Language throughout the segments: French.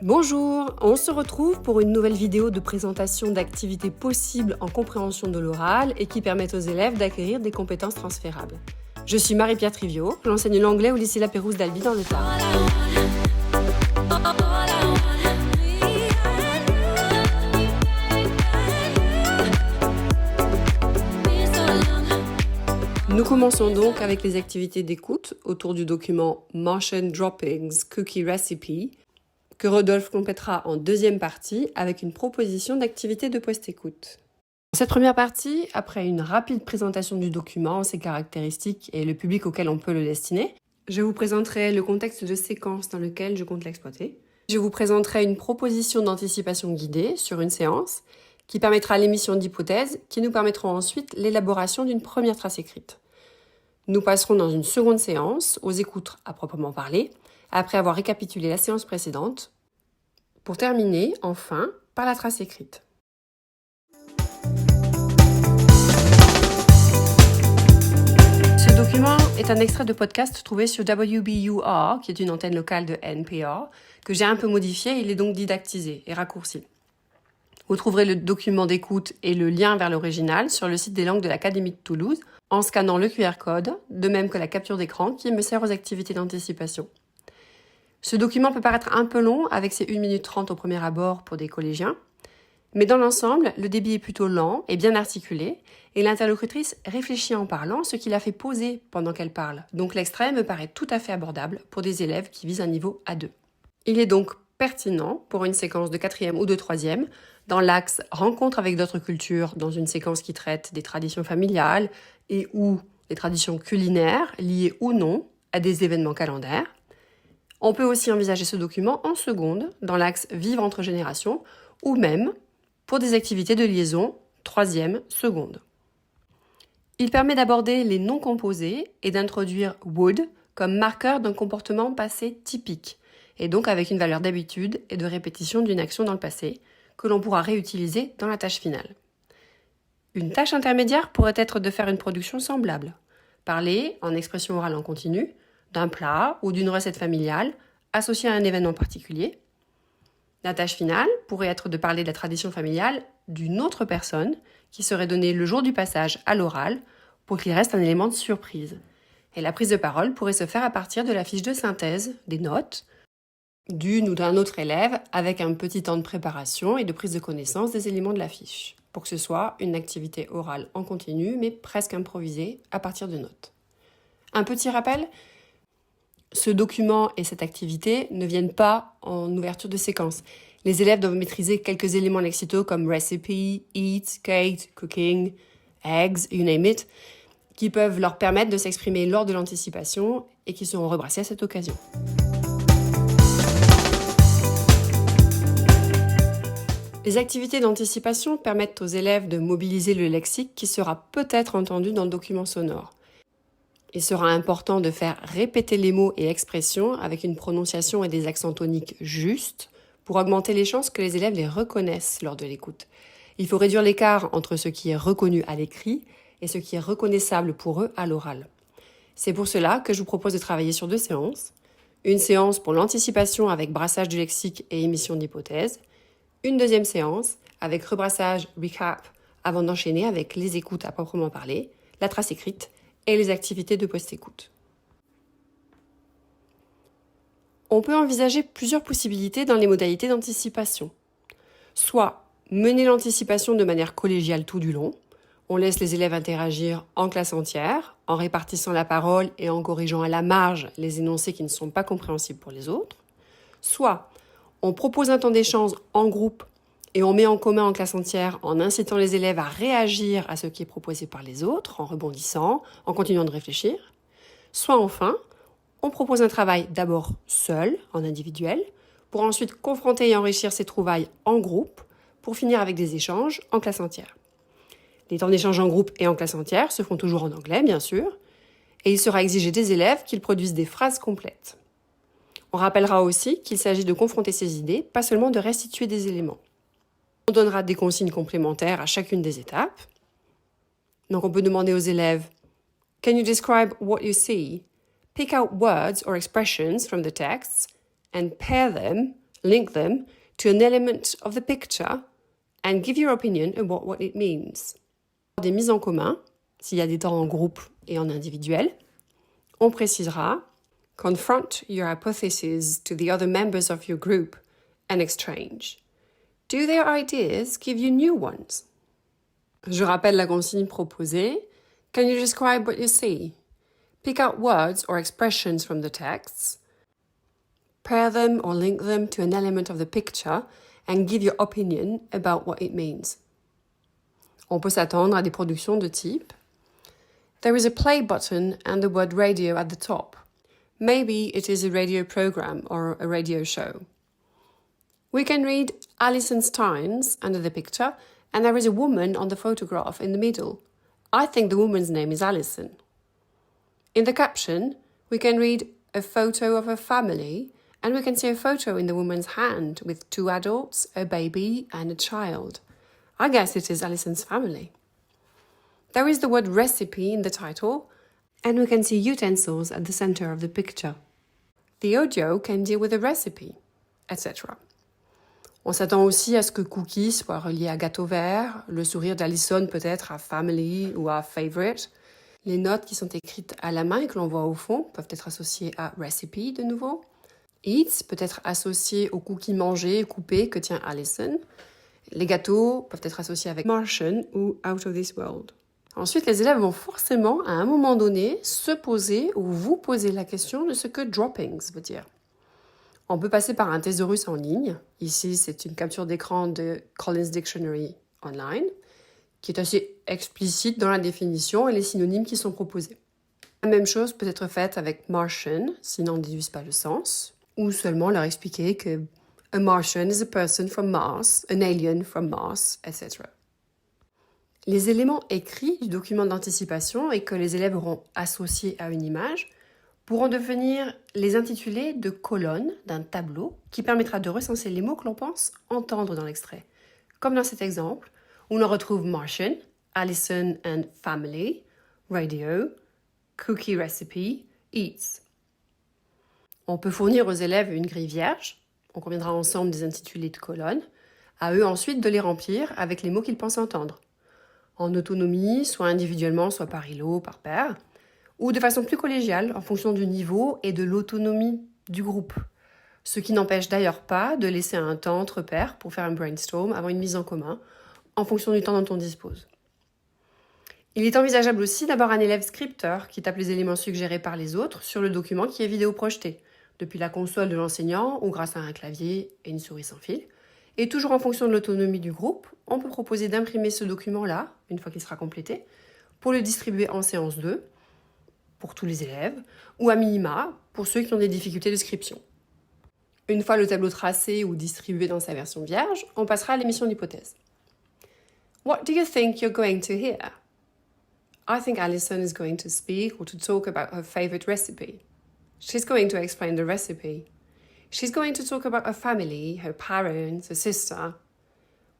Bonjour, on se retrouve pour une nouvelle vidéo de présentation d'activités possibles en compréhension de l'oral et qui permettent aux élèves d'acquérir des compétences transférables. Je suis Marie-Pierre Trivio, j'enseigne l'anglais au lycée La Pérouse d'Albi dans le Tarn. Nous commençons donc avec les activités d'écoute autour du document Martian Droppings Cookie Recipe que Rodolphe complétera en deuxième partie avec une proposition d'activité de post-écoute. Dans cette première partie, après une rapide présentation du document, ses caractéristiques et le public auquel on peut le destiner, je vous présenterai le contexte de séquence dans lequel je compte l'exploiter. Je vous présenterai une proposition d'anticipation guidée sur une séance qui permettra l'émission d'hypothèses qui nous permettront ensuite l'élaboration d'une première trace écrite. Nous passerons dans une seconde séance aux écoutes à proprement parler, après avoir récapitulé la séance précédente, pour terminer, enfin, par la trace écrite. Ce document est un extrait de podcast trouvé sur WBUR, qui est une antenne locale de NPR, que j'ai un peu modifié, il est donc didactisé et raccourci. Vous trouverez le document d'écoute et le lien vers l'original sur le site des langues de l'Académie de Toulouse, en scannant le QR code, de même que la capture d'écran qui me sert aux activités d'anticipation. Ce document peut paraître un peu long avec ses 1 minute 30 au premier abord pour des collégiens, mais dans l'ensemble, le débit est plutôt lent et bien articulé, et l'interlocutrice réfléchit en parlant, ce qui la fait poser pendant qu'elle parle. Donc l'extrait me paraît tout à fait abordable pour des élèves qui visent un niveau A2. Il est donc pertinent pour une séquence de 4e ou de 3e, dans l'axe rencontre avec d'autres cultures, dans une séquence qui traite des traditions familiales et ou des traditions culinaires, liées ou non à des événements calendaires. On peut aussi envisager ce document en seconde, dans l'axe vivre entre générations, ou même pour des activités de liaison 3e, seconde. Il permet d'aborder les noms composés et d'introduire would comme marqueur d'un comportement passé typique, et donc avec une valeur d'habitude et de répétition d'une action dans le passé, que l'on pourra réutiliser dans la tâche finale. Une tâche intermédiaire pourrait être de faire une production semblable. Parler, en expression orale en continu, d'un plat ou d'une recette familiale associée à un événement particulier. La tâche finale pourrait être de parler de la tradition familiale d'une autre personne qui serait donnée le jour du passage à l'oral pour qu'il reste un élément de surprise. Et la prise de parole pourrait se faire à partir de la fiche de synthèse, des notes, d'une ou d'un autre élève avec un petit temps de préparation et de prise de connaissance des éléments de la fiche, pour que ce soit une activité orale en continu mais presque improvisée à partir de notes. Un petit rappel, ce document et cette activité ne viennent pas en ouverture de séquence. Les élèves doivent maîtriser quelques éléments lexicaux comme recipe, eat, kate, cooking, eggs, you name it, qui peuvent leur permettre de s'exprimer lors de l'anticipation et qui seront rebrassés à cette occasion. Les activités d'anticipation permettent aux élèves de mobiliser le lexique qui sera peut-être entendu dans le document sonore. Il sera important de faire répéter les mots et expressions avec une prononciation et des accents toniques justes pour augmenter les chances que les élèves les reconnaissent lors de l'écoute. Il faut réduire l'écart entre ce qui est reconnu à l'écrit et ce qui est reconnaissable pour eux à l'oral. C'est pour cela que je vous propose de travailler sur 2 séances. Une séance pour l'anticipation avec brassage du lexique et émission d'hypothèses. Une deuxième séance avec rebrassage, recap, avant d'enchaîner avec les écoutes à proprement parler, la trace écrite et les activités de post-écoute. On peut envisager plusieurs possibilités dans les modalités d'anticipation. Soit mener l'anticipation de manière collégiale tout du long, on laisse les élèves interagir en classe entière, en répartissant la parole et en corrigeant à la marge les énoncés qui ne sont pas compréhensibles pour les autres. Soit on propose un temps d'échange en groupe et on met en commun en classe entière en incitant les élèves à réagir à ce qui est proposé par les autres, en rebondissant, en continuant de réfléchir. Soit enfin, on propose un travail d'abord seul, en individuel, pour ensuite confronter et enrichir ces trouvailles en groupe, pour finir avec des échanges en classe entière. Les temps d'échange en groupe et en classe entière se font toujours en anglais, bien sûr, et il sera exigé des élèves qu'ils produisent des phrases complètes. On rappellera aussi qu'il s'agit de confronter ces idées, pas seulement de restituer des éléments. On donnera des consignes complémentaires à chacune des étapes. Donc on peut demander aux élèves « Can you describe what you see? Pick out words or expressions from the texts and pair them Link them to an element of the picture and give your opinion about what it means. Des mises en commun, s'il y a des temps en groupe et en individuel, on précisera confront your hypotheses to the other members of your group and exchange. Do their ideas give you new ones? Je rappelle la consigne proposée. Can you describe what you see? Pick out words or expressions from the texts. Pair them or link them to an element of the picture and give your opinion about what it means. On peut s'attendre à des productions de type There is a play button and the word radio at the top. Maybe it is a radio program or a radio show. We can read Alison Steins under the picture, and there is a woman on the photograph in the middle. I think the woman's name is Alison. In the caption, we can read a photo of a family, and we can see a photo in the woman's hand with 2 adults, a baby, and a child. I guess it is Alison's family. There is the word recipe in the title, and we can see utensils at the center of the picture. The audio can deal with a recipe, etc. On s'attend aussi à ce que cookie soit relié à gâteau vert, le sourire d'Alison peut-être à family ou à favorite. Les notes qui sont écrites à la main et que l'on voit au fond peuvent être associées à recipe de nouveau. Eats peut être associé au cookie mangé, coupé que tient Alison. Les gâteaux peuvent être associés avec Martian ou Out of this world. Ensuite, les élèves vont forcément, à un moment donné, se poser ou vous poser la question de ce que droppings veut dire. On peut passer par un thésaurus en ligne. Ici, c'est une capture d'écran de Collins Dictionary Online, qui est assez explicite dans la définition et les synonymes qui sont proposés. La même chose peut être faite avec Martian, sinon on ne déduise pas le sens, ou seulement leur expliquer que a Martian is a person from Mars, an alien from Mars, etc. Les éléments écrits du document d'anticipation et que les élèves auront associés à une image pourront devenir les intitulés de colonnes d'un tableau qui permettra de recenser les mots que l'on pense entendre dans l'extrait. Comme dans cet exemple, où l'on retrouve Martian, Alison and family, radio, cookie recipe, eats. On peut fournir aux élèves une grille vierge, on conviendra ensemble des intitulés de colonnes, à eux ensuite de les remplir avec les mots qu'ils pensent entendre. En autonomie, soit individuellement, soit par îlot, par paire, ou de façon plus collégiale en fonction du niveau et de l'autonomie du groupe. Ce qui n'empêche d'ailleurs pas de laisser un temps entre pairs pour faire un brainstorm avant une mise en commun, en fonction du temps dont on dispose. Il est envisageable aussi d'avoir un élève scripteur qui tape les éléments suggérés par les autres sur le document qui est vidéo projeté, depuis la console de l'enseignant ou grâce à un clavier et une souris sans fil. Et toujours en fonction de l'autonomie du groupe, on peut proposer d'imprimer ce document-là, une fois qu'il sera complété, pour le distribuer en séance 2, pour tous les élèves, ou à minima, pour ceux qui ont des difficultés de scription. Une fois le tableau tracé ou distribué dans sa version vierge, on passera à l'émission d'hypothèse. What do you think you're going to hear? I think Alison is going to speak or to talk about her favorite recipe. She's going to explain the recipe. She's going to talk about her family, her parents, her sister.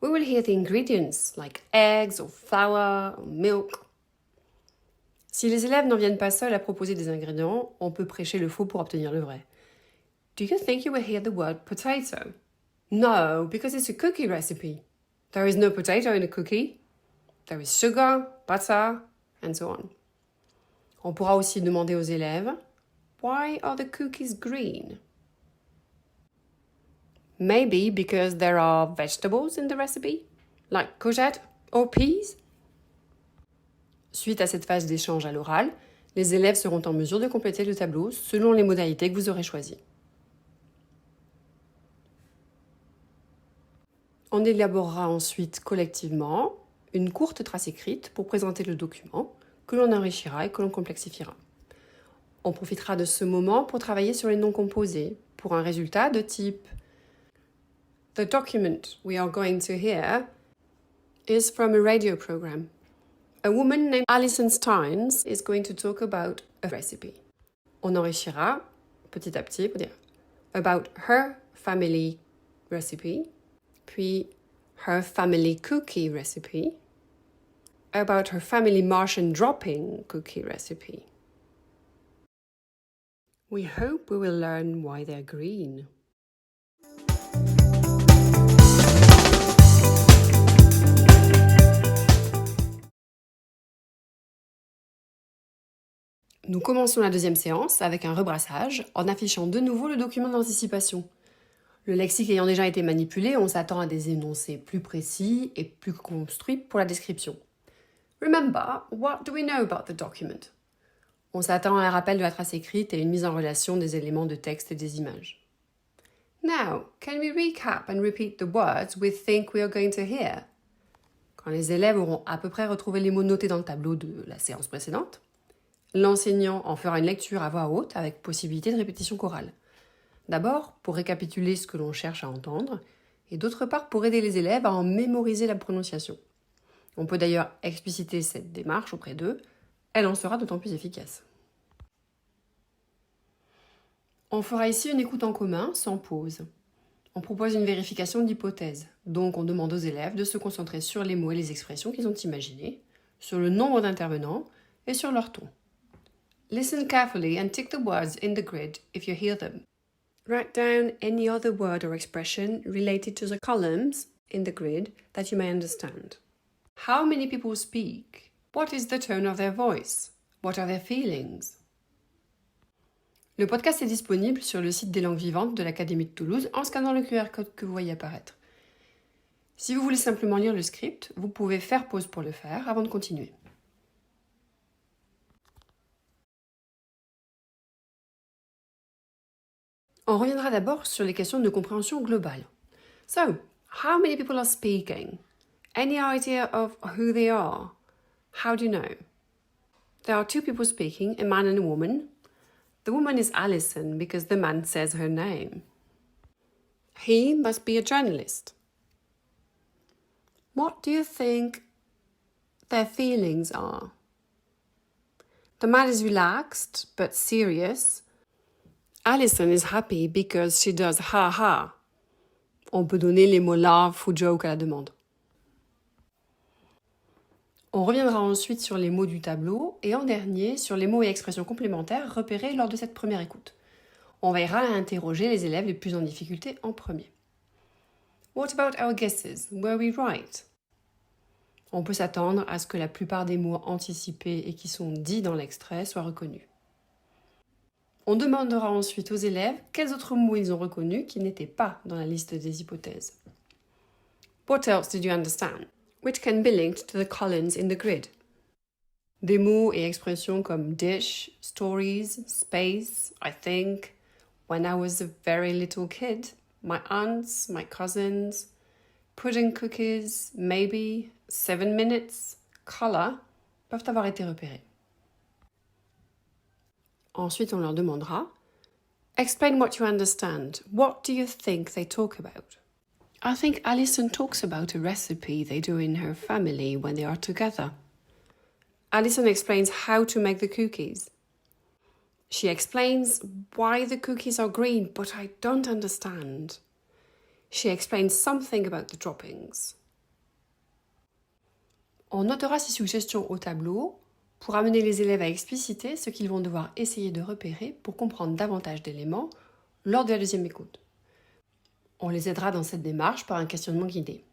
We will hear the ingredients, like eggs or flour or milk. Si les élèves n'en viennent pas seuls à proposer des ingrédients, on peut prêcher le faux pour obtenir le vrai. Do you think you will hear the word potato? No, because it's a cookie recipe. There is no potato in a cookie. There is sugar, butter, and so on. On pourra aussi demander aux élèves, why are the cookies green? Maybe because there are vegetables in the recipe, like courgette or peas. Suite à cette phase d'échange à l'oral, les élèves seront en mesure de compléter le tableau selon les modalités que vous aurez choisies. On élaborera ensuite collectivement une courte trace écrite pour présenter le document, que l'on enrichira et que l'on complexifiera. On profitera de ce moment pour travailler sur les noms composés, pour un résultat de type The document we are going to hear is from a radio program. A woman named Alison Steins is going to talk about a recipe. On enrichira petit à petit pour dire about her family recipe, puis her family cookie recipe, about her family Martian dropping cookie recipe. We hope we will learn why they're green. Nous commençons la deuxième séance avec un rebrassage en affichant de nouveau le document d'anticipation. Le lexique ayant déjà été manipulé, on s'attend à des énoncés plus précis et plus construits pour la description. Remember, what do we know about the document? On s'attend à un rappel de la trace écrite et une mise en relation des éléments de texte et des images. Now, can we recap and repeat the words we think we are going to hear? Quand les élèves auront à peu près retrouvé les mots notés dans le tableau de la séance précédente, l'enseignant en fera une lecture à voix haute avec possibilité de répétition chorale. D'abord, pour récapituler ce que l'on cherche à entendre, et d'autre part pour aider les élèves à en mémoriser la prononciation. On peut d'ailleurs expliciter cette démarche auprès d'eux, elle en sera d'autant plus efficace. On fera ici une écoute en commun, sans pause. On propose une vérification d'hypothèse, donc on demande aux élèves de se concentrer sur les mots et les expressions qu'ils ont imaginés, sur le nombre d'intervenants et sur leur ton. Listen carefully and tick the words in the grid if you hear them. Write down any other word or expression related to the columns in the grid that you may understand. How many people speak? What is the tone of their voice? What are their feelings? Le podcast est disponible sur le site des langues vivantes de l'Académie de Toulouse en scannant le QR code que vous voyez apparaître. Si vous voulez simplement lire le script, vous pouvez faire pause pour le faire avant de continuer. On reviendra d'abord sur les questions de compréhension globale. So, how many people are speaking? Any idea of who they are? How do you know? There are two people speaking, a man and a woman. The woman is Alison because the man says her name. He must be a journalist. What do you think their feelings are? The man is relaxed but serious. Alison is happy because she does ha ha. On peut donner les mots laugh ou joke à la demande. On reviendra ensuite sur les mots du tableau et en dernier sur les mots et expressions complémentaires repérés lors de cette première écoute. On veillera à interroger les élèves les plus en difficulté en premier. What about our guesses? Were we right? On peut s'attendre à ce que la plupart des mots anticipés et qui sont dits dans l'extrait soient reconnus. On demandera ensuite aux élèves quels autres mots ils ont reconnus qui n'étaient pas dans la liste des hypothèses. What else did you understand? Which can be linked to the columns in the grid. Des mots et expressions comme dish, stories, space, I think, when I was a very little kid, my aunts, my cousins, pudding cookies, maybe, 7 minutes, color, peuvent avoir été repérés. Ensuite, on leur demandera « Explain what you understand. What do you think they talk about? » I think Alison talks about a recipe they do in her family when they are together. Alison explains how to make the cookies. She explains why the cookies are green, but I don't understand. She explains something about the droppings. On notera ces suggestions au tableau pour amener les élèves à expliciter ce qu'ils vont devoir essayer de repérer pour comprendre davantage d'éléments lors de la deuxième écoute. On les aidera dans cette démarche par un questionnement guidé.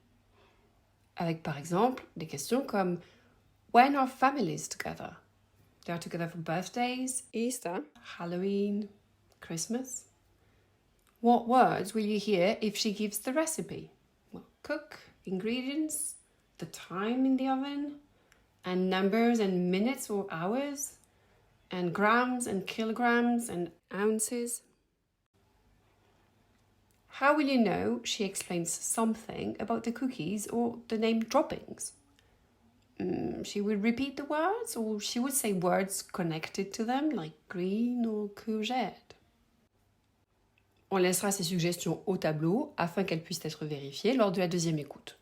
Avec par exemple des questions comme When are families together? They are together for birthdays, Easter, Halloween, Christmas. What words will you hear if she gives the recipe? Well, cook, ingredients, the time in the oven, and numbers and minutes or hours, and grams and kilograms and ounces. How will you know she explains something about the cookies or the name droppings? She would repeat the words, or she would say words connected to them, like green or courgette. On laissera ces suggestions au tableau afin qu'elles puissent être vérifiées lors de la deuxième écoute.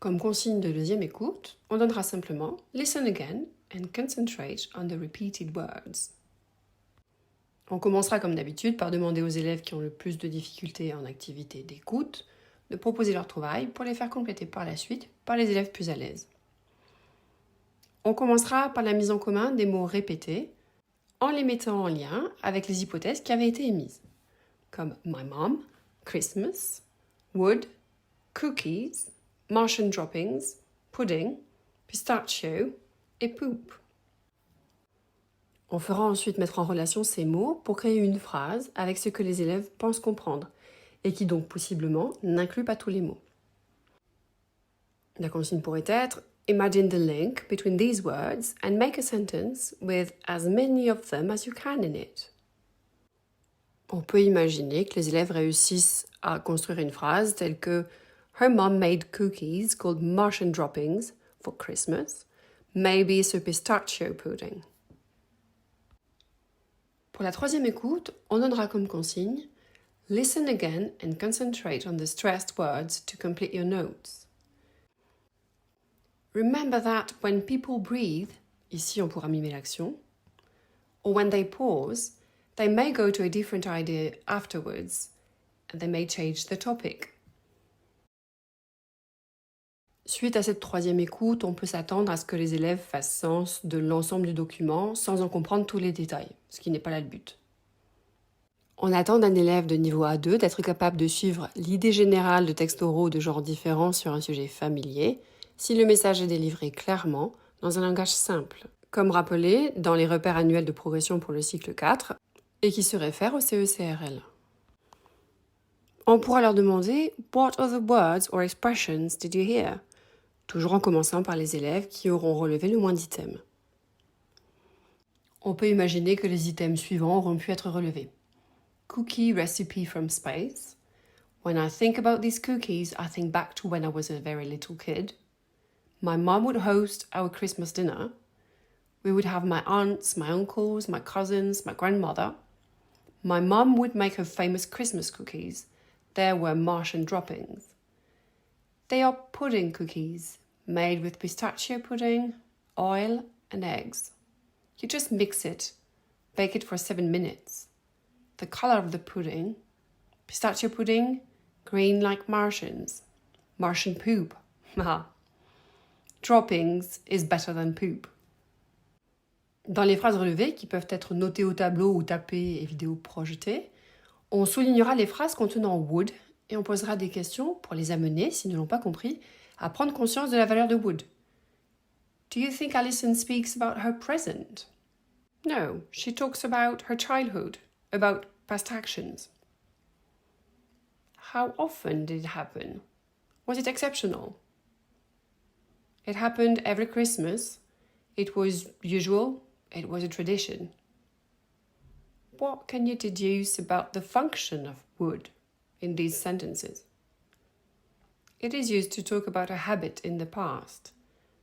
Comme consigne de deuxième écoute, on donnera simplement « Listen again and concentrate on the repeated words ». On commencera comme d'habitude par demander aux élèves qui ont le plus de difficultés en activité d'écoute de proposer leur trouvaille pour les faire compléter par la suite par les élèves plus à l'aise. On commencera par la mise en commun des mots répétés en les mettant en lien avec les hypothèses qui avaient été émises, comme my mom, Christmas, wood, cookies, Martian droppings, pudding, pistachio et poop. On fera ensuite mettre en relation ces mots pour créer une phrase avec ce que les élèves pensent comprendre et qui donc possiblement n'inclut pas tous les mots. La consigne pourrait être « Imagine the link between these words and make a sentence with as many of them as you can in it ». On peut imaginer que les élèves réussissent à construire une phrase telle que « Her mom made cookies called Martian droppings for Christmas. Maybe it's a pistachio pudding ». Pour la troisième écoute, on donnera comme consigne « Listen again and concentrate on the stressed words to complete your notes ». Remember that when people breathe, ici on pourra mimer l'action, or when they pause, they may go to a different idea afterwards, and they may change the topic. Suite à cette troisième écoute, on peut s'attendre à ce que les élèves fassent sens de l'ensemble du document sans en comprendre tous les détails, ce qui n'est pas là le but. On attend d'un élève de niveau A2 d'être capable de suivre l'idée générale de textes oraux de genres différents sur un sujet familier, si le message est délivré clairement, dans un langage simple, comme rappelé dans les repères annuels de progression pour le cycle 4, et qui se réfèrent au CE-CRL. On pourra leur demander « What other words or expressions did you hear ?» toujours en commençant par les élèves qui auront relevé le moins d'items. On peut imaginer que les items suivants auront pu être relevés. Cookie recipe from space. When I think about these cookies, I think back to when I was a very little kid. My mom would host our Christmas dinner. We would have my aunts, my uncles, my cousins, my grandmother. My mom would make her famous Christmas cookies. There were Martian droppings. They are pudding cookies, made with pistachio pudding, oil, and eggs. You just mix it, bake it for 7 minutes. The color of the pudding, pistachio pudding, green like Martians. Martian poop, haha. Droppings is better than poop. Dans les phrases relevées, qui peuvent être notées au tableau ou tapées et vidéo projetées, on soulignera les phrases contenant would et on posera des questions pour les amener, s'ils ne l'ont pas compris, à prendre conscience de la valeur de would. Do you think Alison speaks about her present? No, she talks about her childhood, about past actions. How often did it happen? Was it exceptional? It happened every Christmas. It was usual. It was a tradition. What can you deduce about the function of would in these sentences? It is used to talk about a habit in the past,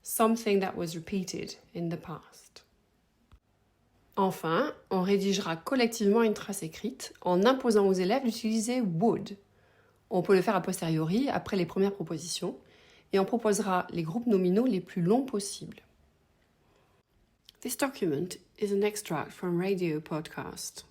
something that was repeated in the past. Enfin, on rédigera collectivement une trace écrite en imposant aux élèves d'utiliser would. On peut le faire a posteriori, après les premières propositions, et on proposera les groupes nominaux les plus longs possibles. This document is an extract from radio podcast.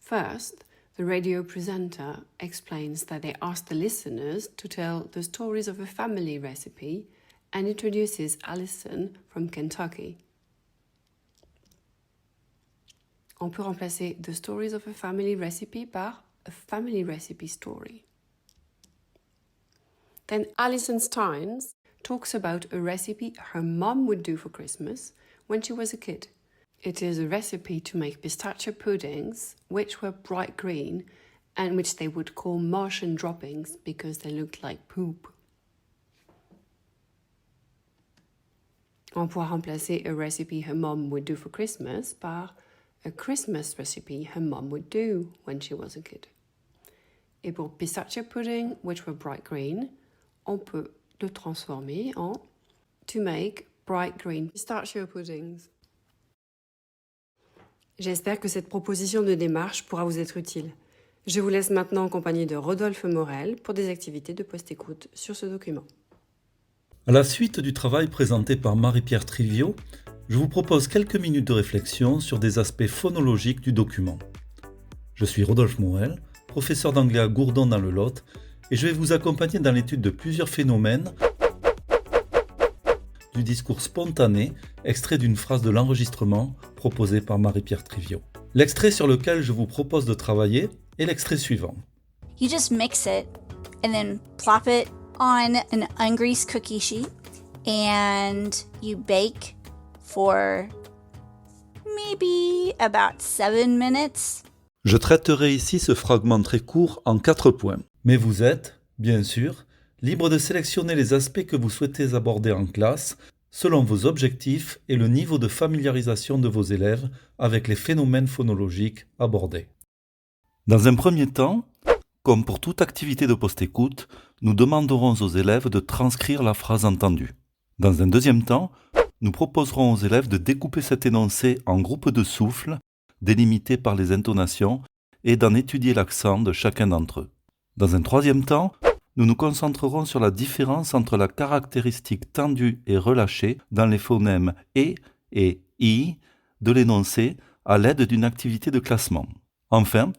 First, the radio presenter explains that they asked the listeners to tell the stories of a family recipe and introduces Alison from Kentucky. On peut remplacer the stories of a family recipe par a family recipe story. Then Alison Steins talks about a recipe her mom would do for Christmas when she was a kid. It is a recipe to make pistachio puddings, which were bright green and which they would call Martian droppings because they looked like poop. On pourra remplacer a recipe her mom would do for Christmas par a Christmas recipe her mom would do when she was a kid. Et pour pistachio pudding, which were bright green, on peut le transformer en to make bright green pistachio puddings. J'espère que cette proposition de démarche pourra vous être utile. Je vous laisse maintenant en compagnie de Rodolphe Morel pour des activités de post-écoute sur ce document. À la suite du travail présenté par Marie-Pierre Trivio, je vous propose quelques minutes de réflexion sur des aspects phonologiques du document. Je suis Rodolphe Morel, professeur d'anglais à Gourdon dans le Lot, et je vais vous accompagner dans l'étude de plusieurs phénomènes du discours spontané, extrait d'une phrase de l'enregistrement proposé par Marie-Pierre Trivio. L'extrait sur lequel je vous propose de travailler est l'extrait suivant. You just mix it and then plop it on an ungreased cookie sheet and you bake for maybe about 7 minutes. Je traiterai ici ce fragment très court en 4 points. Mais vous êtes, bien sûr, libre de sélectionner les aspects que vous souhaitez aborder en classe selon vos objectifs et le niveau de familiarisation de vos élèves avec les phénomènes phonologiques abordés. Dans un premier temps, comme pour toute activité de post-écoute, nous demanderons aux élèves de transcrire la phrase entendue. Dans un deuxième temps, nous proposerons aux élèves de découper cet énoncé en groupes de souffles, délimités par les intonations, et d'en étudier l'accent de chacun d'entre eux. Dans un troisième temps, nous nous concentrerons sur la différence entre la caractéristique tendue et relâchée dans les phonèmes et i de l'énoncé à l'aide d'une activité de classement. Enfin,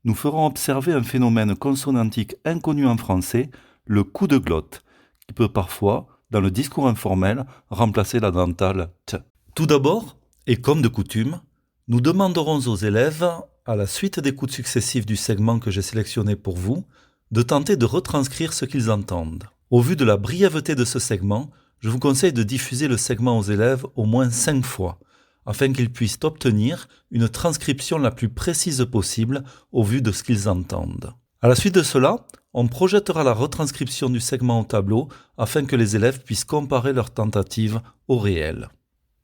nous ferons observer un phénomène consonantique inconnu en français, le coup de glotte, qui peut parfois, dans le discours informel, remplacer la dentale t. Tout d'abord, et comme de coutume, nous demanderons aux élèves, à la suite d'écoutes successives du segment que j'ai sélectionné pour vous, de tenter de retranscrire ce qu'ils entendent. Au vu de la brièveté de ce segment, je vous conseille de diffuser le segment aux élèves au moins 5 fois, afin qu'ils puissent obtenir une transcription la plus précise possible au vu de ce qu'ils entendent. À la suite de cela, on projettera la retranscription du segment au tableau afin que les élèves puissent comparer leurs tentatives au réel.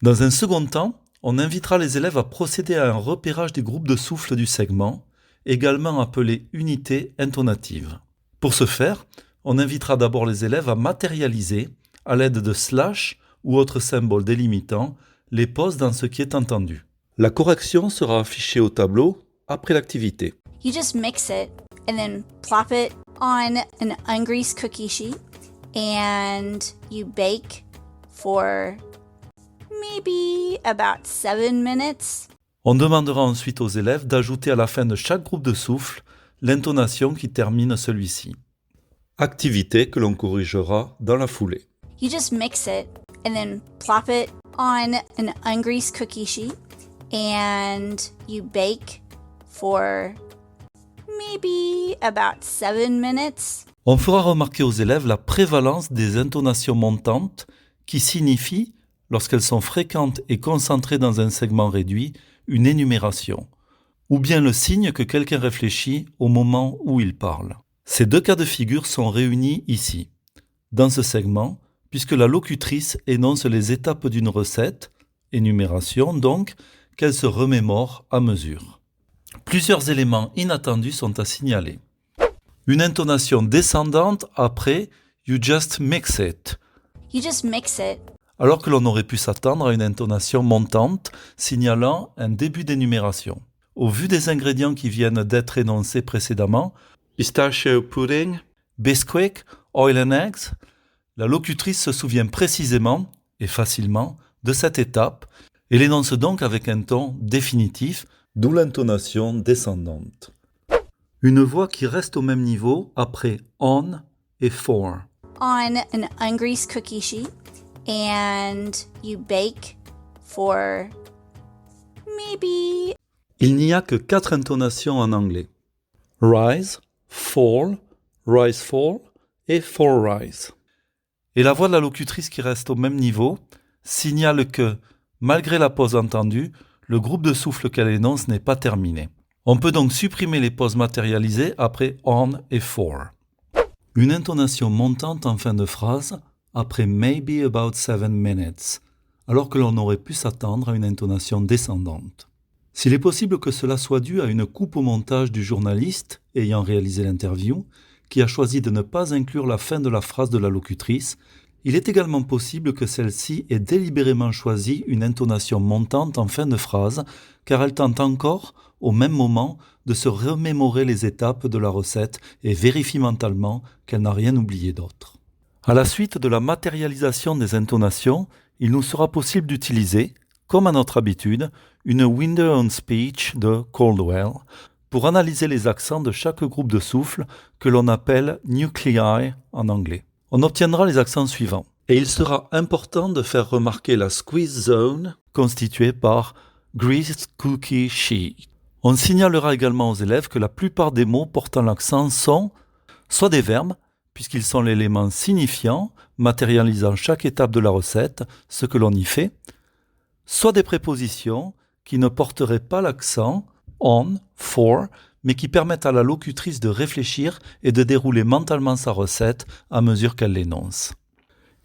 Dans un second temps, on invitera les élèves à procéder à un repérage des groupes de souffle du segment, également appelé unité intonative. Pour ce faire, on invitera d'abord les élèves à matérialiser, à l'aide de slash ou autres symboles délimitant, les pauses dans ce qui est entendu. La correction sera affichée au tableau après l'activité. You just mix it and then plop it on an ungreased cookie sheet and you bake for maybe about 7 minutes. On demandera ensuite aux élèves d'ajouter à la fin de chaque groupe de souffle l'intonation qui termine celui-ci. Activité que l'on corrigera dans la foulée. You just mix it and then plop it on an ungreased cookie sheet and you bake for maybe about 7 minutes. On fera remarquer aux élèves la prévalence des intonations montantes qui signifient, lorsqu'elles sont fréquentes et concentrées dans un segment réduit, une énumération, ou bien le signe que quelqu'un réfléchit au moment où il parle. Ces deux cas de figure sont réunis ici, dans ce segment, puisque la locutrice énonce les étapes d'une recette, énumération donc, qu'elle se remémore à mesure. Plusieurs éléments inattendus sont à signaler. Une intonation descendante après « you just mix it », You just mix it. alors que l'on aurait pu s'attendre à une intonation montante signalant un début d'énumération. Au vu des ingrédients qui viennent d'être énoncés précédemment, pistachio pudding, biscuit, oil and eggs, la locutrice se souvient précisément et facilement de cette étape et l'énonce donc avec un ton définitif, d'où l'intonation descendante. Une voix qui reste au même niveau après on et for. On an ungreased cookie sheet and you bake for maybe. Il n'y a que 4 intonations en anglais. Rise, fall et for rise. Et la voix de la locutrice qui reste au même niveau signale que, malgré la pause entendue, le groupe de souffle qu'elle énonce n'est pas terminé. On peut donc supprimer les pauses matérialisées après on et for. Une intonation montante en fin de phrase après maybe about 7 minutes, alors que l'on aurait pu s'attendre à une intonation descendante. S'il est possible que cela soit dû à une coupe au montage du journaliste ayant réalisé l'interview, qui a choisi de ne pas inclure la fin de la phrase de la locutrice, il est également possible que celle-ci ait délibérément choisi une intonation montante en fin de phrase, car elle tente encore, au même moment, de se remémorer les étapes de la recette et vérifie mentalement qu'elle n'a rien oublié d'autre. À la suite de la matérialisation des intonations, il nous sera possible d'utiliser, comme à notre habitude, une Window on Speech de Caldwell pour analyser les accents de chaque groupe de souffle que l'on appelle nuclei en anglais. On obtiendra les accents suivants. Et il sera important de faire remarquer la squeeze zone constituée par greased cookie sheet. On signalera également aux élèves que la plupart des mots portant l'accent sont soit des verbes, puisqu'ils sont l'élément signifiant, matérialisant chaque étape de la recette, ce que l'on y fait, soit des prépositions, qui ne porteraient pas l'accent on, for, mais qui permettent à la locutrice de réfléchir et de dérouler mentalement sa recette à mesure qu'elle l'énonce.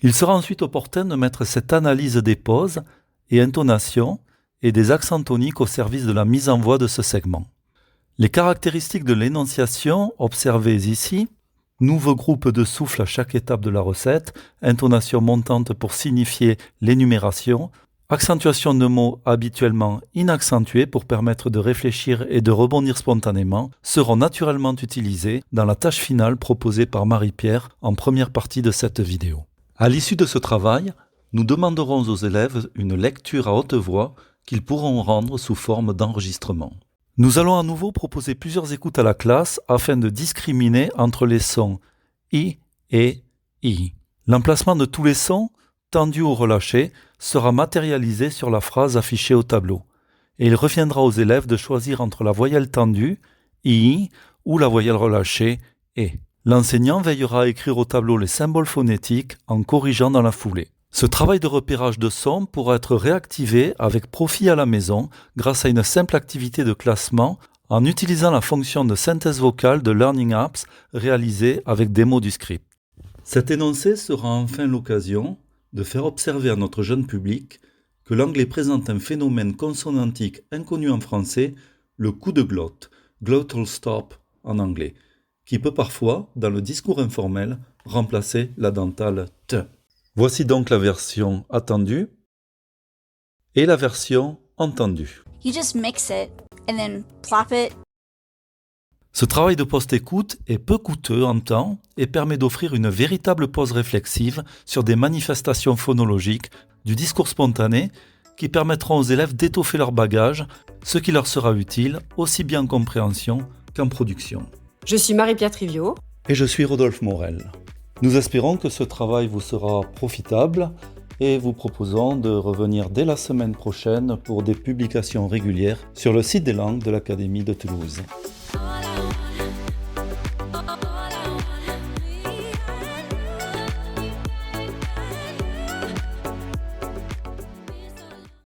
Il sera ensuite opportun de mettre cette analyse des pauses et intonations et des accents toniques au service de la mise en voix de ce segment. Les caractéristiques de l'énonciation observées ici, nouveau groupe de souffle à chaque étape de la recette, intonation montante pour signifier l'énumération, accentuation de mots habituellement inaccentués pour permettre de réfléchir et de rebondir spontanément, seront naturellement utilisées dans la tâche finale proposée par Marie-Pierre en première partie de cette vidéo. À l'issue de ce travail, nous demanderons aux élèves une lecture à haute voix qu'ils pourront rendre sous forme d'enregistrement. Nous allons à nouveau proposer plusieurs écoutes à la classe afin de discriminer entre les sons I et I. L'emplacement de tous les sons, tendus ou relâchés, sera matérialisé sur la phrase affichée au tableau. Et il reviendra aux élèves de choisir entre la voyelle tendue, I, ou la voyelle relâchée, E. L'enseignant veillera à écrire au tableau les symboles phonétiques en corrigeant dans la foulée. Ce travail de repérage de sons pourra être réactivé avec profit à la maison grâce à une simple activité de classement en utilisant la fonction de synthèse vocale de Learning Apps réalisée avec des mots du script. Cet énoncé sera enfin l'occasion de faire observer à notre jeune public que l'anglais présente un phénomène consonantique inconnu en français, le coup de glotte, glottal stop en anglais, qui peut parfois, dans le discours informel, remplacer la dentale T. Voici donc la version attendue et la version entendue. You just mix it and then plop it. Ce travail de post-écoute est peu coûteux en temps et permet d'offrir une véritable pause réflexive sur des manifestations phonologiques du discours spontané qui permettront aux élèves d'étoffer leur bagage, ce qui leur sera utile aussi bien en compréhension qu'en production. Je suis Marie-Pierre Trivio. Et je suis Rodolphe Morel. Nous espérons que ce travail vous sera profitable et vous proposons de revenir dès la semaine prochaine pour des publications régulières sur le site des langues de l'Académie de Toulouse.